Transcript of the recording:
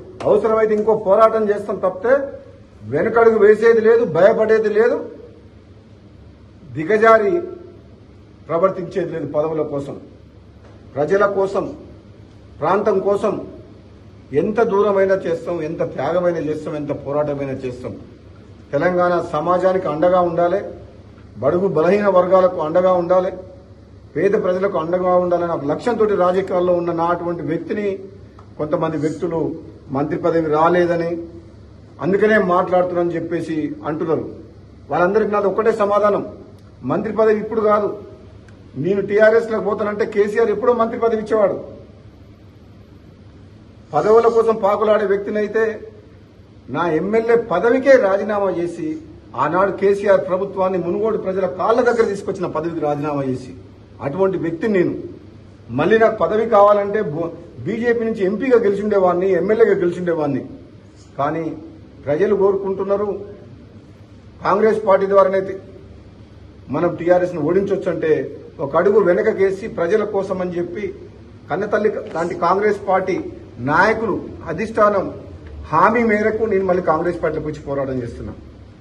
అవసరమైతే ఇంకో పోరాటం చేస్తాం తప్పితే వెనకడుగు వేసేది లేదు, భయపడేది లేదు, దిగజారి ప్రవర్తించేది లేదు. పదవుల కోసం, ప్రజల కోసం, ప్రాంతం కోసం ఎంత దూరమైనా చేస్తాం, ఎంత త్యాగమైనా చేస్తాం, ఎంత పోరాటమైనా చేస్తాం. తెలంగాణ సమాజానికి అండగా ఉండాలి, బడుగు బలహీన వర్గాలకు అండగా ఉండాలి, పేద ప్రజలకు అండగా ఉండాలని ఒక లక్ష్యంతో రాజకీయాల్లో ఉన్న నాటువంటి వ్యక్తిని కొంతమంది వ్యక్తులు మంత్రి పదవి రాలేదని అందుకనే మాట్లాడుతున్నారని చెప్పేసి అంటున్నారు. వాళ్ళందరికీ నాది ఒక్కటే సమాధానం, మంత్రి పదవి ఇప్పుడు కాదు. నేను టీఆర్ఎస్ లోకి పోతానంటే కేసీఆర్ ఎప్పుడో మంత్రి పదవి ఇచ్చేవాడు. పదవుల కోసం పాకులాడే వ్యక్తిని అయితే నా ఎమ్మెల్యే పదవికే రాజీనామా చేసి ఆనాడు కేసీఆర్ ప్రభుత్వాన్ని మునుగోడు ప్రజల కాళ్ల దగ్గర తీసుకొచ్చిన పదవికి రాజీనామా చేసి అటువంటి వ్యక్తిని నేను. మళ్ళీ నాకు పదవి కావాలంటే బీజేపీ నుంచి ఎంపీగా గెలిచిండేవాడిని, ఎమ్మెల్యేగా గెలిచిండేవాడిని. కానీ ప్రజలు కోరుకుంటున్నారు కాంగ్రెస్ పార్టీ ద్వారానైతే మనం టీఆర్ఎస్ను ఓడించవచ్చు అంటే ఒక అడుగు వెనకకేసి ప్రజల కోసం అని చెప్పి కన్నతల్లి లాంటి కాంగ్రెస్ పార్టీ నాయకులు అధిష్టానం హామీ మేరకు నేను మళ్ళీ కాంగ్రెస్ పార్టీలోకి వచ్చి పోరాటం చేస్తున్నా.